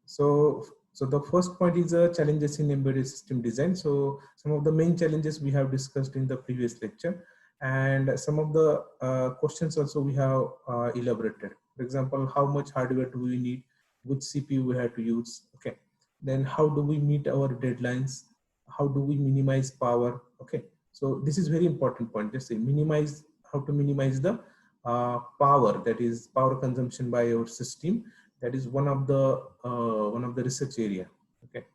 So the first point is challenges in embedded system design. So some of the main challenges we have discussed in the previous lecture, and some of the questions also we have elaborated. For example, how much hardware do we need, which CPU we have to use, okay. Then how do we meet our deadlines, how do we minimize power, okay. So this is very important point. Just say minimize, how to minimize the power, that is power consumption by our system. That is one of the research area, okay.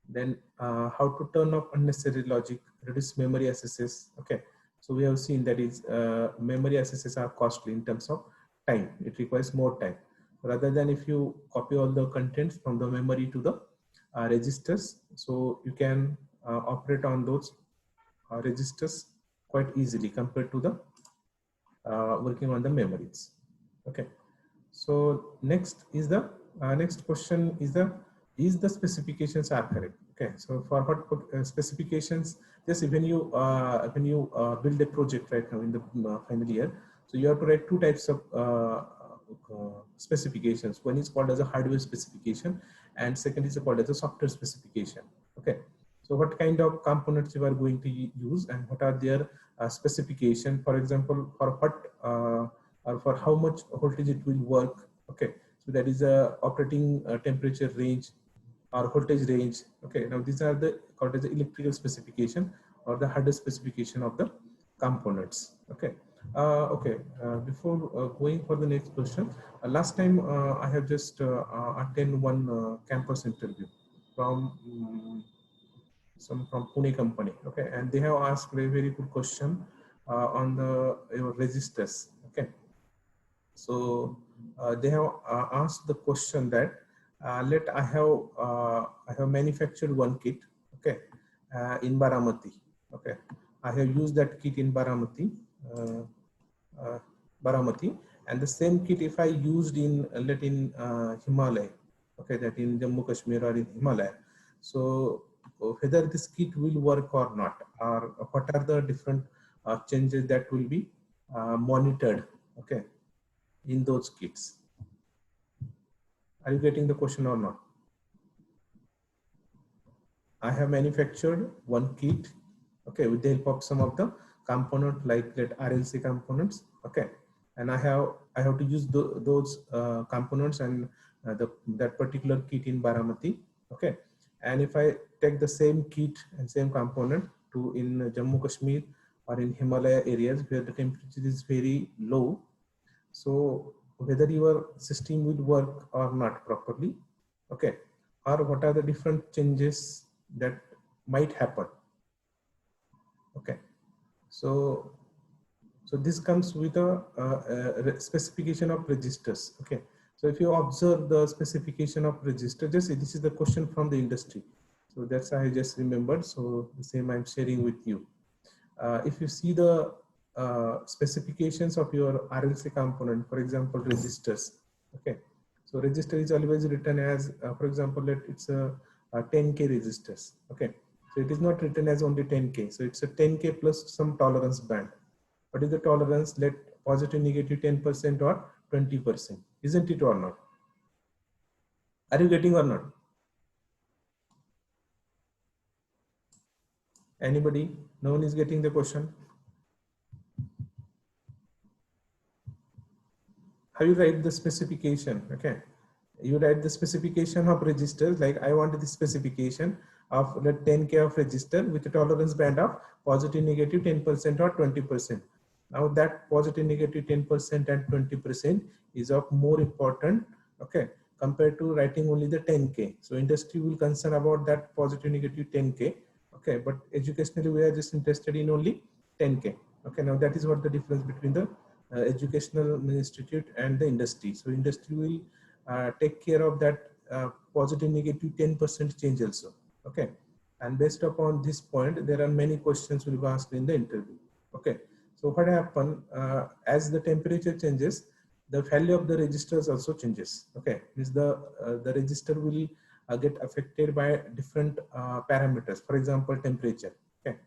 Then how to turn off unnecessary logic, reduce memory accesses, okay. So we have seen that is memory accesses are costly in terms of time. It requires more time rather than if you copy all the contents from the memory to the registers. So you can operate on those registers quite easily compared to the working on the memories, okay. So next is the next question is the specifications are correct, okay. So for what specifications, just when you build a project right now in the final year, so you have to write two types of specifications. One is called as a hardware specification and second is called as a software specification, okay. So what kind of components you are going to use and what are their specification, for example, for what or for how much voltage it will work, okay. So that is a operating temperature range or voltage range, okay. Now these are the called as the electrical specification or the hardware specification of the components, okay. Before going for the next question, last time I have just attended one campus interview from some from Pune company, okay, and they have asked a very good question on the your registers, okay. So they have asked the question that I have manufactured one kit, okay, in Baramati, okay. I have used that kit in uh, Baramati, and the same kit if I used in let in Himalaya, okay, that in Jammu Kashmir or in Himalaya. So whether this kit will work or not, or what are the different changes that will be monitored, okay, in those kits. Are you getting the question or not? I have manufactured one kit, okay, with the help of some of the component like that RLC components, okay, and I have to use those components and that particular kit in Baramati, okay, and if I take the same kit and same component to in Jammu Kashmir or in Himalaya areas where the temperature is very low, so whether your system will work or not properly, okay, or what are the different changes that might happen, okay. So this comes with a specification of registers, okay. So if you observe the specification of register, just this is the question from the industry, so that's I just remembered, so the same I'm sharing with you. If you see the specifications of your RLC component, for example, registers, okay. So register is always written as, for example, let it's a 10K registers, okay. So it is not written as only 10K. So it's a 10K plus some tolerance band. What is the tolerance? Let positive, negative 10% or 20%. Isn't it or not? Are you getting or not? Anybody? No one is getting the question. How you write the specification, okay. You write the specification of registers, like I want the specification of the 10K of register with a tolerance band of positive, negative 10% or 20%. Now that positive, negative 10% and 20% is of more important, okay, compared to writing only the 10K. So industry will concern about that positive, negative 10K, okay, but educationally we are just interested in only 10K, okay. Now that is what the difference between the educational institute and the industry. So industry will take care of that positive, negative 10% change also, okay. And based upon this point, there are many questions will be asked in the interview, okay. So what happen as the temperature changes, the value of the registers also changes, okay. Means the register will get affected by different parameters, for example, temperature, okay.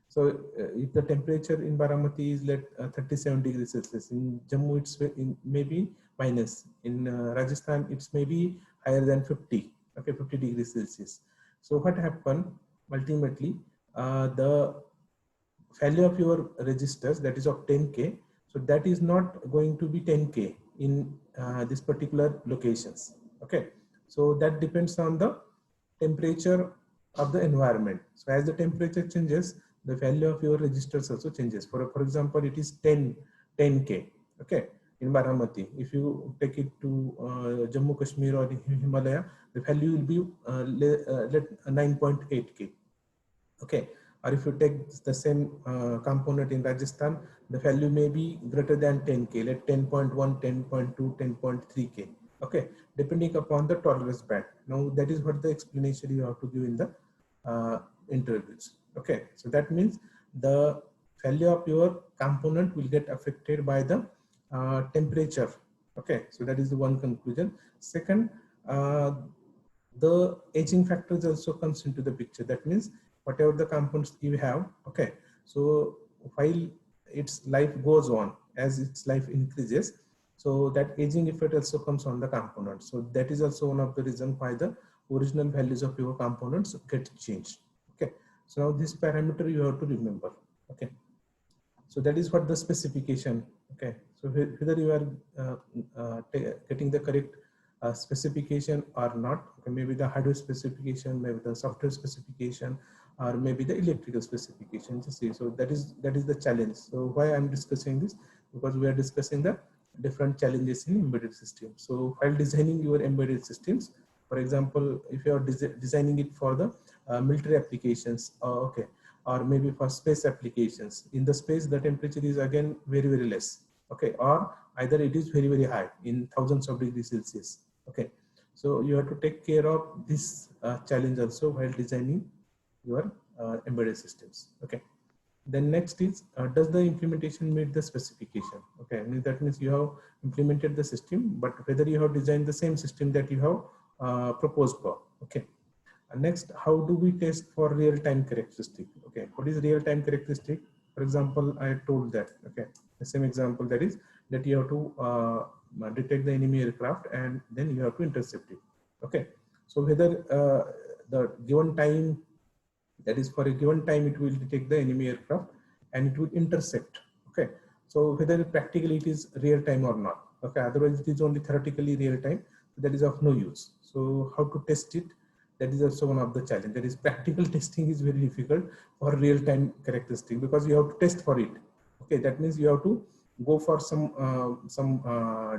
So if the temperature in Baramati is let 37 degrees Celsius, in Jammu it's maybe minus, in Rajasthan it's maybe higher than 50, okay, 50 degrees Celsius. So what happened ultimately, the value of your registers, that is of 10K, so that is not going to be 10K in this particular locations. Okay, so that depends on the temperature of the environment. So as the temperature changes, the value of your registers also changes. For example, it is 10K, okay, in Baramati. If you take it to Jammu Kashmir or Himalaya, the value will be 9.8K. Okay, or if you take the same component in Rajasthan, the value may be greater than 10K, like 10.1, 10.2, 10.3K. Okay, depending upon the tolerance band. Now that is what the explanation you have to give in the interviews. Okay, so that means the value of your component will get affected by the temperature. Okay, so that is the one conclusion. Second, the aging factors also comes into the picture. That means whatever the components you have, okay, so while its life goes on, as its life increases, so that aging effect also comes on the component. So that is also one of the reasons why the original values of your components get changed. Okay, so now this parameter you have to remember. Okay, so that is what the specification. Okay, so whether you are getting the correct specification or not, okay, maybe the hardware specification, maybe the software specification, or maybe the electrical specification. Just see, so that is the challenge. So why I'm discussing this, because we are discussing the different challenges in embedded systems. So while designing your embedded systems, for example, if you are designing it for the military applications, okay, or maybe for space applications, in the space the temperature is again very less, okay, or either it is very high in thousands of degrees Celsius. Okay, so you have to take care of this challenge also while designing your embedded systems. Okay, then next is does the implementation meet the specification? Okay, I mean, that means you have implemented the system, but whether you have designed the same system that you have proposed for. Okay, next, how do we test for real-time characteristic? Okay, what is real-time characteristic? For example, I told that, okay, the same example, that is that you have to detect the enemy aircraft and then you have to intercept it. Okay, so whether the given time, that is for a given time, it will detect the enemy aircraft and it will intercept. Okay, so whether practically it is real time or not. Okay, otherwise it is only theoretically real time, that is of no use. So how to test it? That is also one of the challenge. That is, practical testing is very difficult for real time characteristic, because you have to test for it. Okay, that means you have to go for some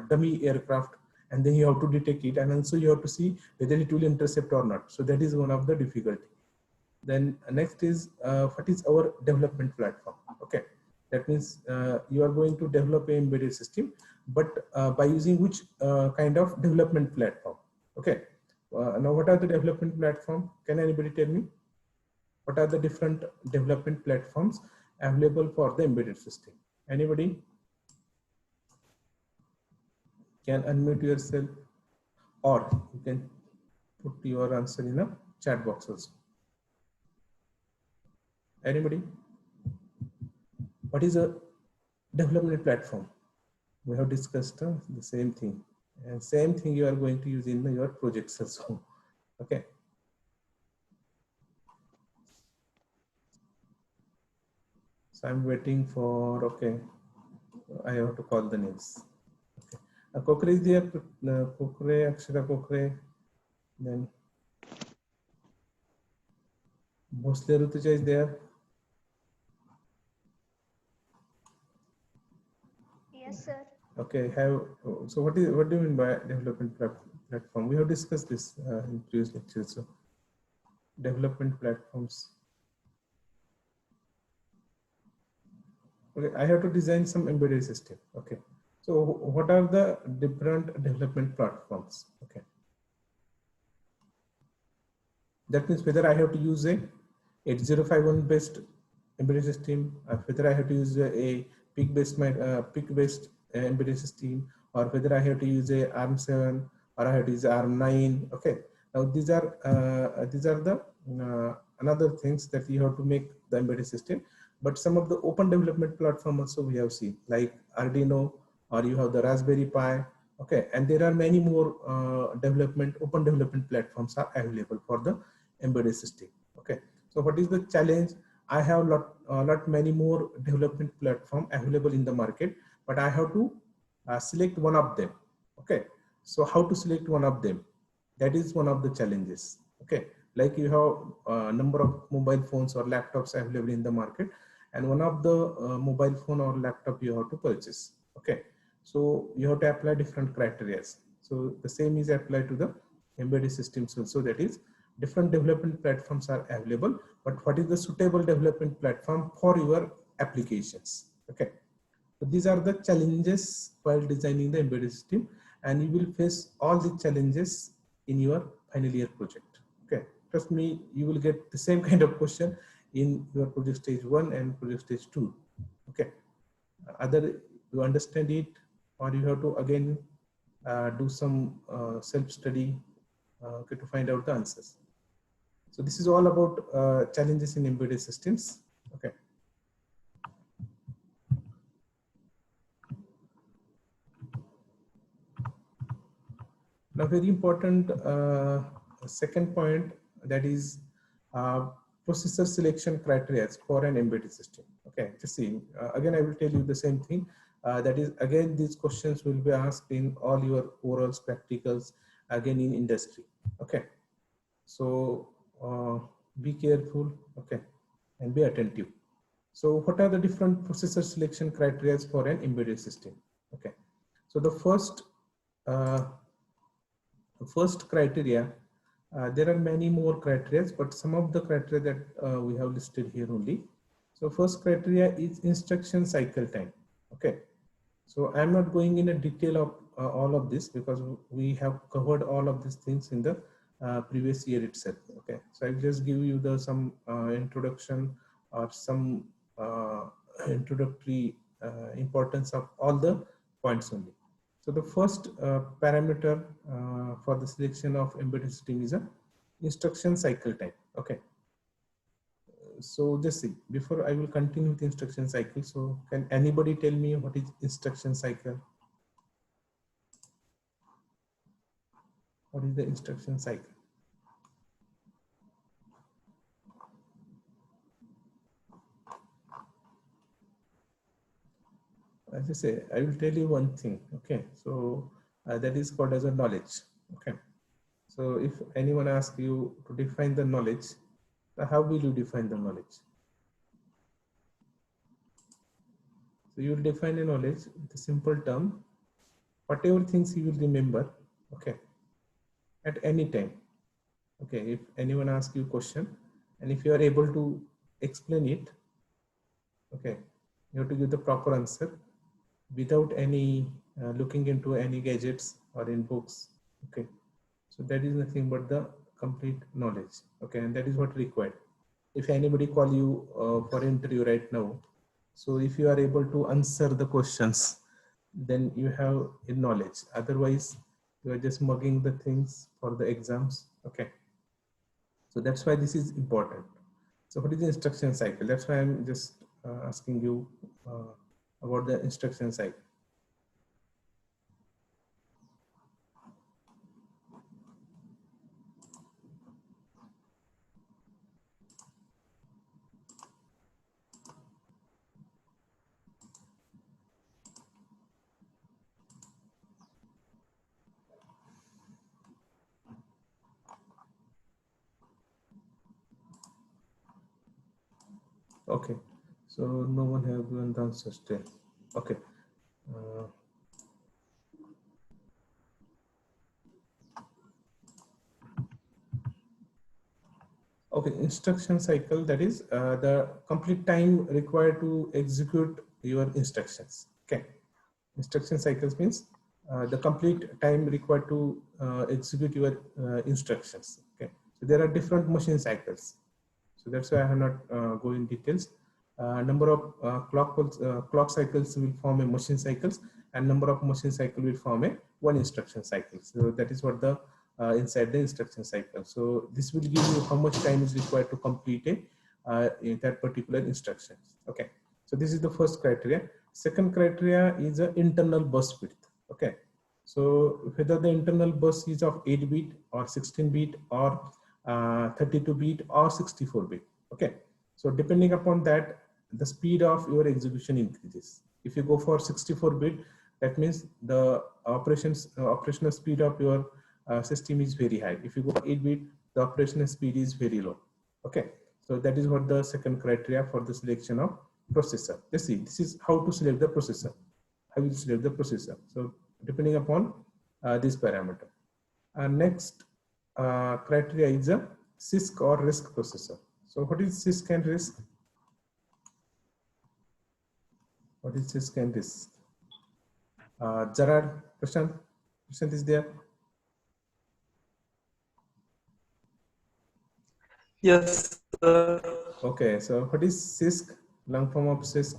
dummy aircraft, and then you have to detect it, and also you have to see whether it will intercept or not. So that is one of the difficulty. Then next is what is our development platform? Okay, that means you are going to develop an embedded system, but by using which kind of development platform? Okay, now what are the development platform? Can anybody tell me what are the different development platforms available for the embedded system? Anybody can unmute yourself, or you can put your answer in a chat box also. Anybody? What is a development platform? We have discussed the same thing, and same thing you are going to use in your projects also. Okay. So I'm waiting for, okay, I have to call the names. Okay. Kokre is there, Kokre, Akshara Kokre, then Bhosle Rutuja is there. Yes, sir. Okay, so what do you mean by development platform? We have discussed this in previous lectures. So development platforms. Okay, I have to design some embedded system. Okay, so what are the different development platforms? Okay, that means whether I have to use a 8051 based embedded system, or whether I have to use a PIC based embedded system, or whether I have to use a ARM7 or I have to use ARM9. Okay, now these are the another things that you have to make the embedded system. But some of the open development platform also we have seen, like Arduino, or you have the Raspberry Pi, Okay, and there are many more open development platforms are available for the embedded system. Okay, so what is the challenge? I have lot many more development platform available in the market, but I have to select one of them. Okay, so how to select one of them? That is one of the challenges. Okay, like you have a number of mobile phones or laptops available in the market, and one of the mobile phone or laptop you have to purchase. Okay, so you have to apply different criteria. So the same is applied to the embedded systems also. That is, different development platforms are available, but what is the suitable development platform for your applications? Okay, so these are the challenges while designing the embedded system, and you will face all the challenges in your final year project. Okay, trust me, you will get the same kind of question in your project stage 1 and project stage 2. Okay, either you understand it, or you have to again do some self-study to find out the answers. So this is all about challenges in embedded systems. Okay. Now, very important second point, that is processor selection criteria for an embedded system. Okay, just see, again, I will tell you the same thing. That is, again, these questions will be asked in all your orals, practicals, again in industry. Okay, so be careful, okay, and be attentive. So what are the different processor selection criteria for an embedded system? Okay, so the first criteria, there are many more criteria, but some of the criteria that we have listed here only. So first criteria is instruction cycle time. Okay, so I'm not going in a detail of all of this, because we have covered all of these things in the previous year itself. Okay, so I'll just give you the some introduction or some introductory importance of all the points only. So the first parameter for the selection of embedded system is a instruction cycle time. Okay, so just see, before I will continue with instruction cycle, so can anybody tell me what is instruction cycle? What is the instruction cycle? As I say, I will tell you one thing. Okay, so that is called as a knowledge. Okay, so if anyone asks you to define the knowledge, how will you define the knowledge? So you will define a knowledge with a simple term, whatever things you will remember, okay, at any time. Okay, if anyone asks you a question, and if you are able to explain it, okay, you have to give the proper answer without any looking into any gadgets or in books. Okay, so that is nothing but the complete knowledge. Okay, and that is what required. If anybody call you for interview right now, so if you are able to answer the questions, then you have a knowledge. Otherwise, you are just mugging the things for the exams. Okay, so that's why this is important. So what is the instruction cycle? That's why I'm just asking you about the instruction cycle. Okay, so no one has given the answer still. Okay. Okay, instruction cycle, that is the complete time required to execute your instructions. Okay, instruction cycles means the complete time required to execute your instructions. Okay, so there are different machine cycles. So that's why I have not go in details. Number of clock cycles will form a machine cycles, and number of machine cycle will form a one instruction cycle. So that is what the inside the instruction cycle. So this will give you how much time is required to complete in that particular instructions. Okay, so this is the first criteria. Second criteria is internal bus width. Okay, So whether the internal bus is of 8-bit or 16-bit or 32-bit or 64-bit. Okay. So depending upon that, the speed of your execution increases. If you go for 64-bit, that means the operational speed of your system is very high. If you go 8-bit, the operational speed is very low. Okay. So that is what the second criteria for the selection of processor. Let's see, this is how to select the processor. I will select the processor. So depending upon this parameter. Next criteria is a CISC or RISC processor. So what is CISC and RISC? What is CISC and RISC? Gerard, Prashant is there? Yes, sir. Okay, so what is CISC? Long form of CISC?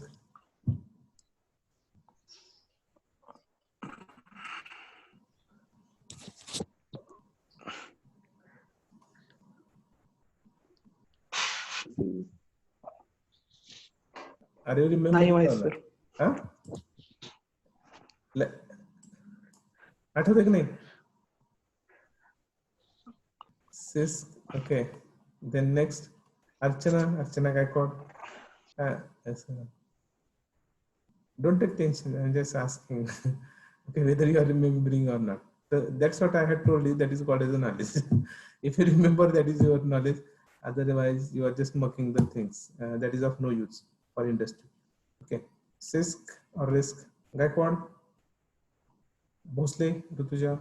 Are you remembering? Huh? आठवते की नहीं? CISC. Okay. Then next, Archana Gaikwad. Yes, don't take tension. I'm just asking. Okay, whether you are remembering or not. So that's what I had told you. That is called as a knowledge. If you remember, that is your knowledge. Otherwise, you are just mocking the things. That is of no use for industry. Okay. CISC or RISC. Gaikwad. Bhosle, Rutuja.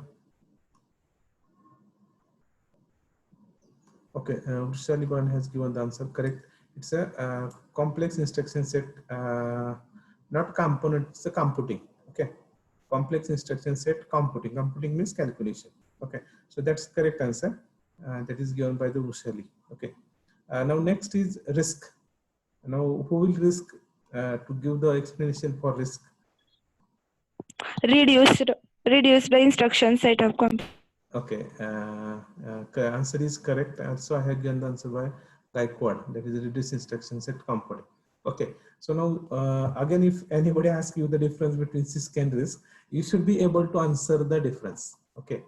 Okay, Shaliban has given the answer correct. It's a complex instruction set, not component, it's a computing. Okay, complex instruction set computing. Computing means calculation. Okay, so that's correct answer. That is given by the Ushali. Okay, now next is RISC. Now, who will RISC to give the explanation for RISC? Reduce the instruction set of computer. Okay, answer is correct. Also, I have given the answer by Gaikwad, that is reduce instruction set computing. Okay, so now again, if anybody asks you the difference between CISC and RISC, you should be able to answer the difference. Okay,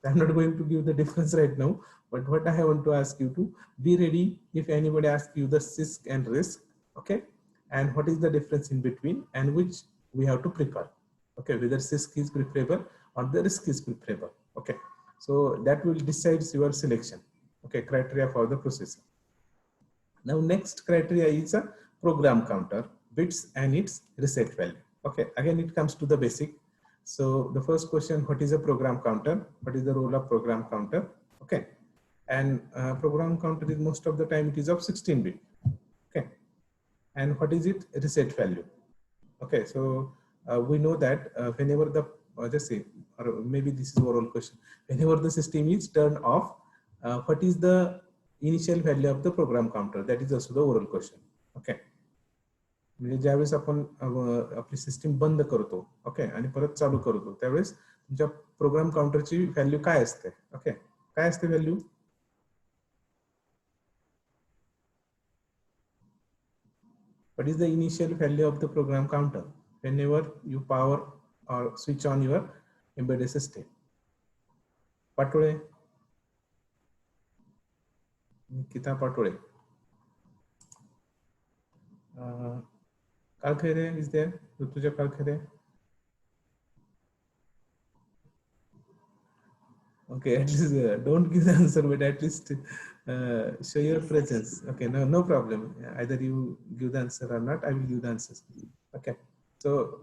I'm not going to give the difference right now, but what I want to ask you to be ready if anybody asks you the CISC and RISC. Okay, and what is the difference in between and which we have to prefer. Okay, whether CISC is preferable or the RISC is preferable. Okay. So that will decide your selection. Okay, criteria for the processor. Now next criteria is a program counter, bits and its reset value. Okay, again it comes to the basic. So the first question, what is a program counter? What is the role of program counter? Okay, and program counter is most of the time it is of 16-bit. Okay, and what is it? Reset value. Okay, so we know that whenever the just say, or maybe this is oral question. Whenever the system is turned off, what is the initial value of the program counter? That is also the oral question. Okay. म्हणजे ज्यावेळेस आपण आपली system बंद करतो, okay, आणि परत चालू करतो, त्यावेळेस तुमच्या प्रोग्राम काउंटरची व्हॅल्यू काय असते? ओके, काय असते value? What is the initial value of the program counter whenever you power or switch on your embedded system? Patole, Nikita Patole. Kalkhere is there? Rutuja Kalkhere. Okay, at least don't give the answer, but at least show your presence. Okay, no problem. Either you give the answer or not, I will give the answers. Okay, so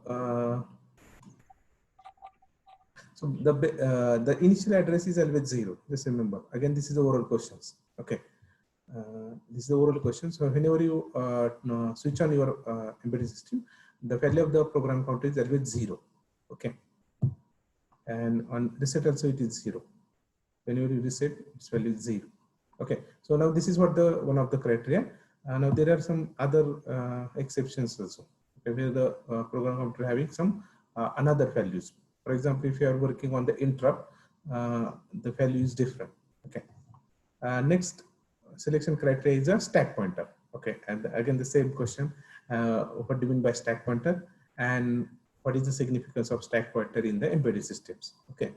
the initial address is always 0. Just remember. Again, this is the oral questions. Okay, this is the oral question. So whenever you switch on your embedded system, the value of the program counter is always 0. Okay, and on reset also it is 0. Whenever you reset, its value is 0. Okay, so now this is what the one of the criteria. Now there are some other exceptions also. Okay, where the program counter having some another values. For example, if you are working on the interrupt, the value is different. Okay. Next selection criteria is a stack pointer. Okay, and again the same question. What do you mean by stack pointer? And what is the significance of stack pointer in the embedded systems. Okay,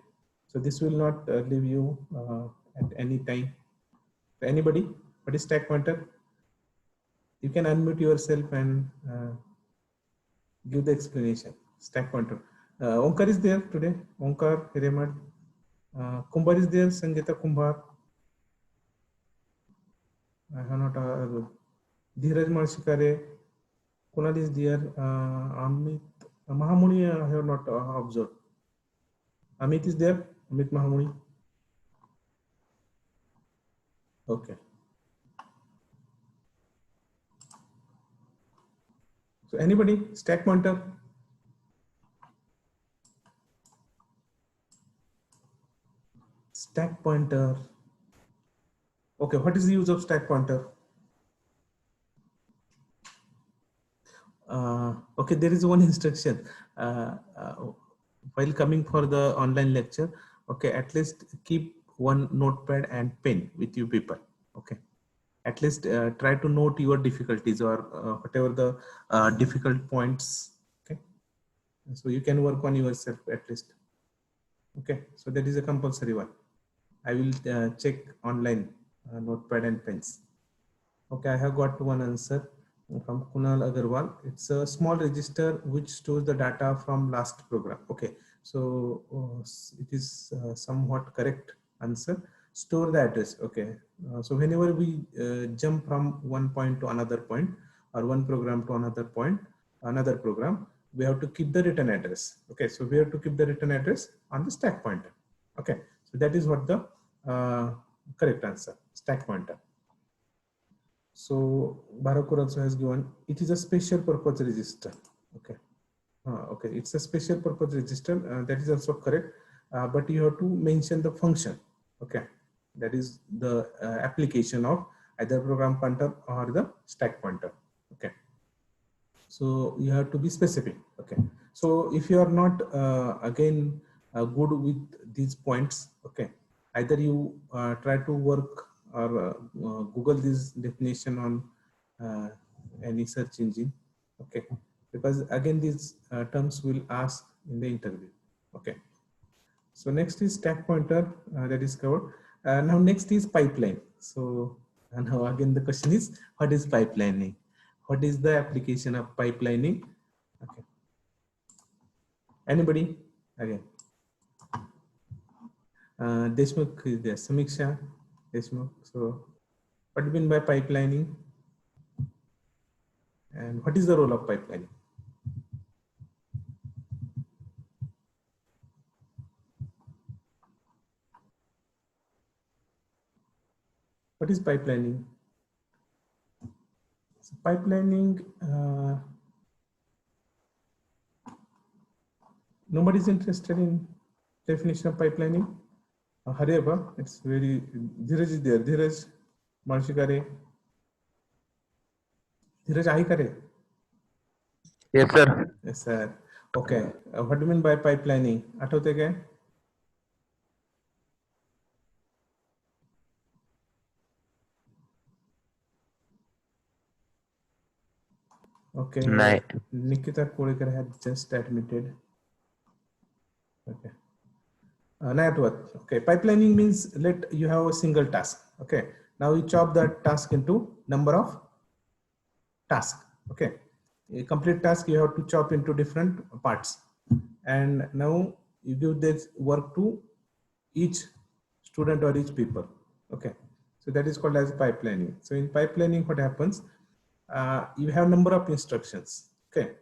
so this will not leave you at any time. Anybody, what is stack pointer? You can unmute yourself and give the explanation. Stack pointer. Onkar is there today. Onkar, Hiremad. Kumbar is there. Sangeeta Kumbar. I have not. Dheeraj Marshikare. Kunal is there. Amit Mahamuni. I have not observed. Amit is there. Amit Mahamuni. Okay. So anybody, stack pointer? Stack pointer. Okay, what is the use of stack pointer? Okay, there is one instruction while coming for the online lecture. Okay, at least keep one notepad and pen with you people. Okay, at least try to note your difficulties or whatever the difficult points. Okay, so you can work on yourself at least. Okay, so that is a compulsory one. I will check online notepad and pens. Okay, I have got one answer from Kunal Agarwal. It's a small register which stores the data from last program. Okay, so it is somewhat correct answer. Store the address. Okay, so whenever we jump from one point to another point or one program to another point, another program, we have to keep the return address. Okay, so we have to keep the return address on the stack pointer. Okay, so that is what the correct answer, stack pointer. So Bharakar also has given, it is a special purpose register. Okay, okay, it's a special purpose register. That is also correct, but you have to mention the function. Okay, that is the application of either program pointer or the stack pointer. Okay, so you have to be specific. Okay, so if you are not again good with these points, okay, either you try to work or Google this definition on any search engine. Okay, because again these terms will ask in the interview. Okay, so next is stack pointer, that is covered. Now next is pipeline. So now again the question is, what is pipelining? What is the application of pipelining? Okay, anybody again? Deshmukh is there. Samiksha Deshmukh. So what do you mean by pipelining? And what is the role of pipelining? What is pipelining? So pipelining, nobody is interested in definition of pipelining. Hareba, it's very, Dheeraj is there. Dheeraj Marshikare. Dheeraj Ahikare. Yes, sir. Yes, sir. Okay. What do you mean by pipelining? Athote kya? Okay. Nahi. Nikita Kodekar had just admitted. Okay. Okay. Pipelining means let you have a single task. Okay. Now you chop that task into number of tasks. Okay. A complete task you have to chop into different parts. And now you give this work to each student or each people. Okay. So that is called as pipelining. So in pipelining, what happens? You have number of instructions. Okay.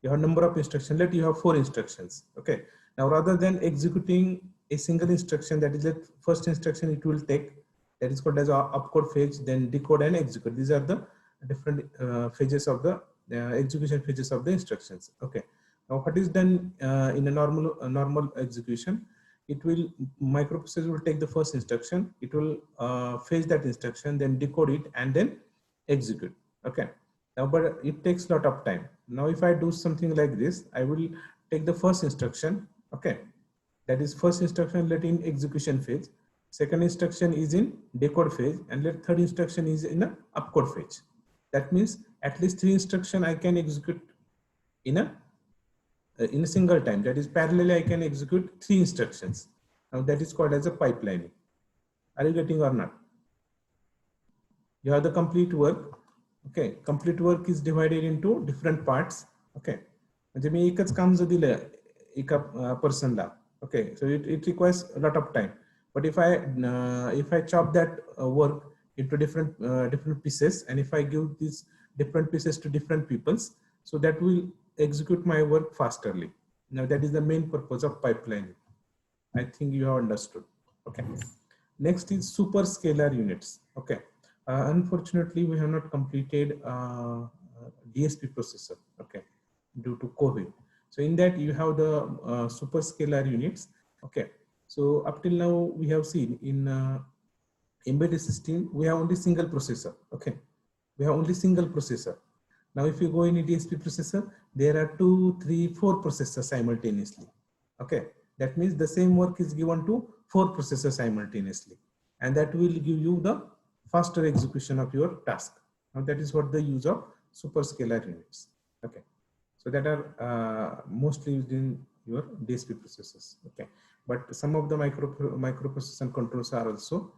You have number of instructions. Let you have 4 instructions. Okay. Now, rather than executing a single instruction, that is the first instruction it will take, that is called as opcode phase, then decode and execute. These are the different phases of the execution phases of the instructions. Okay. Now, what is done in a normal execution? It will, microprocessor will take the first instruction. It will fetch that instruction, then decode it, and then execute. Okay. Now, but it takes a lot of time. Now, if I do something like this, I will take the first instruction. Okay. That is first instruction let in execution phase. Second instruction is in decode phase, and let third instruction is in a opcode phase. That means at least 3 instructions I can execute in a in a single time. That is parallelly I can execute 3 instructions. Now that is called as a pipelining. Are you getting or not? You have the complete work. Okay, complete work is divided into different parts. Okay, म्हणजे मी एकच काम जर दिलं एका पर्सनला, okay, so it requires a lot of time. But if I chop that work into different pieces, and if I give these different pieces to different peoples, so that will execute my work fasterly. Now that is the main purpose of pipelining. I think you have understood. Okay. Next is superscalar units. Okay. Unfortunately, we have not completed DSP processor. Okay, due to COVID. So in that you have the superscalar units. Okay. So up till now we have seen in embedded system we have only single processor. Okay, we have only single processor. Now if you go in a DSP processor, there are 2, 3, 4 processors simultaneously. Okay, that means the same work is given to 4 processors simultaneously, and that will give you the faster execution of your task. Now that is what the use of superscalar units. Okay, so that are mostly used in your DSP processors. Okay, but some of the microprocessor controllers are also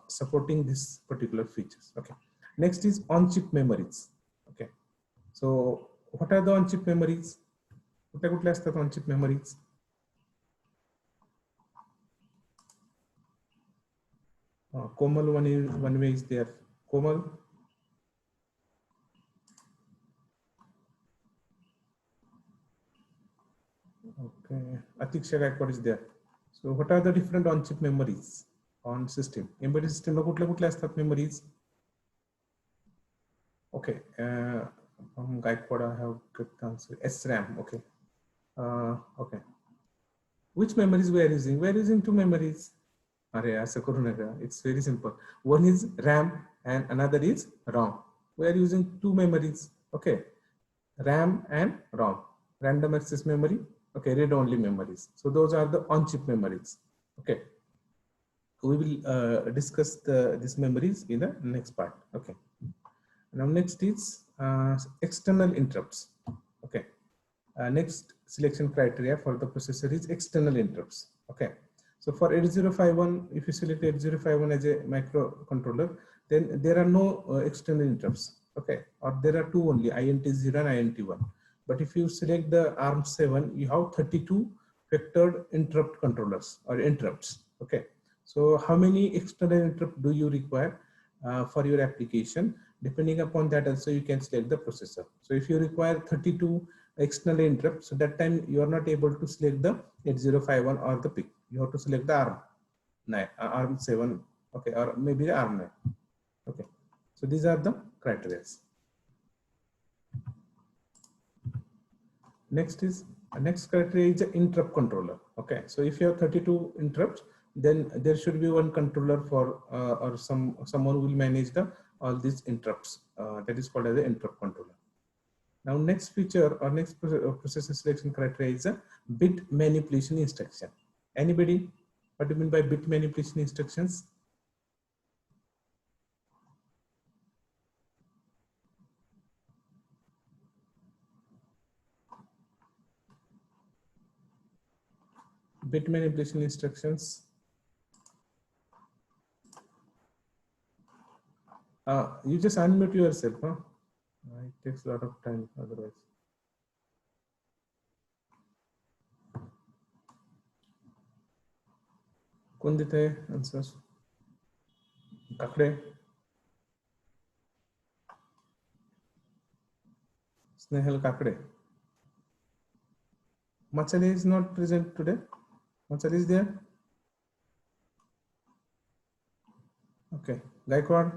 supporting this particular features. Okay, next is on-chip memories. Okay, so what are the on-chip memories? कुठल्या असतात on-chip memories? Komal one way is there. Komal. Okay. Atiksha Gaikwad is there. So what are the different on-chip memories on system? Embedded system la kutle astat memories. Okay. From Gaikwad I have good answer. SRAM. Okay. Okay. Which memories we are using? We are using 2 memories. It's very simple. One is RAM and another is ROM. We are using 2 memories. Okay, RAM and ROM, random access memory. Okay, read-only memories. So those are the on-chip memories. Okay, we will discuss these memories in the next part. Okay, now next is external interrupts. Okay, next selection criteria for the processor is external interrupts. Okay. So for 8051, if you select 8051 as a microcontroller, then there are no external interrupts. Okay, or there are 2 only, INT0 and INT1. But if you select the ARM7, you have 32 vectored interrupt controllers or interrupts. Okay, so how many external interrupts do you require for your application? Depending upon that, also you can select the processor. So if you require 32 external interrupts, so that time you are not able to select the 8051 or the PIC. You have to select the ARM7, okay, or maybe the ARM9. Okay, so these are the criteria. Next criteria is the interrupt controller. Okay, so if you have 32 interrupts, then there should be one controller for or someone will manage all these interrupts. That is called as the interrupt controller. Now next feature or next processor selection criteria is a bit manipulation instruction. Anybody? What do you mean by bit manipulation instructions? Bit manipulation instructions. You just unmute yourself, huh? It takes a lot of time otherwise. कोण देत आहे answer? Kakade. Snehal Kakade. Machali is not present today. Machali is there. Okay. Gaikwad.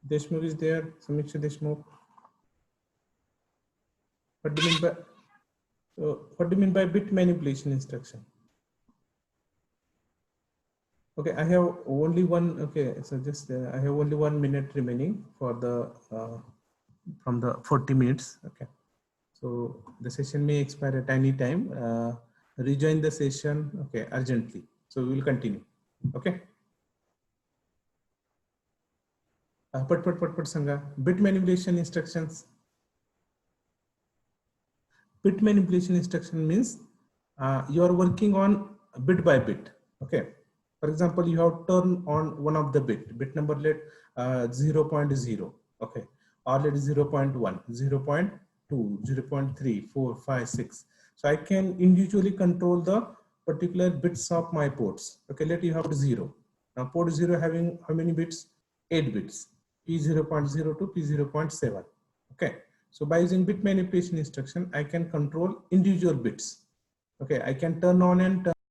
Deshmukh is there. Samiksha Deshmukh. What do you mean by bit manipulation instruction? Okay, I have only one. Okay, so just I have only 1 minute remaining for the from the 40 minutes. Okay, so the session may expire at any time. Rejoin the session. Okay, urgently. So we will continue. Okay. पट सांगा. Bit manipulation instructions. Bit manipulation instruction means you are working on bit by bit. Okay. For example, you have turned on one of the bit number, let 0.0. Okay. Or let 0.1, 0.2, 0.3, 4, 5, 6. So I can individually control the particular bits of my ports. Okay. Let you have 0. Now port 0 having how many bits? 8 bits. P0.0 to P0.7. Okay. So by using bit manipulation instruction, I can control individual bits. Okay, I can turn on and turn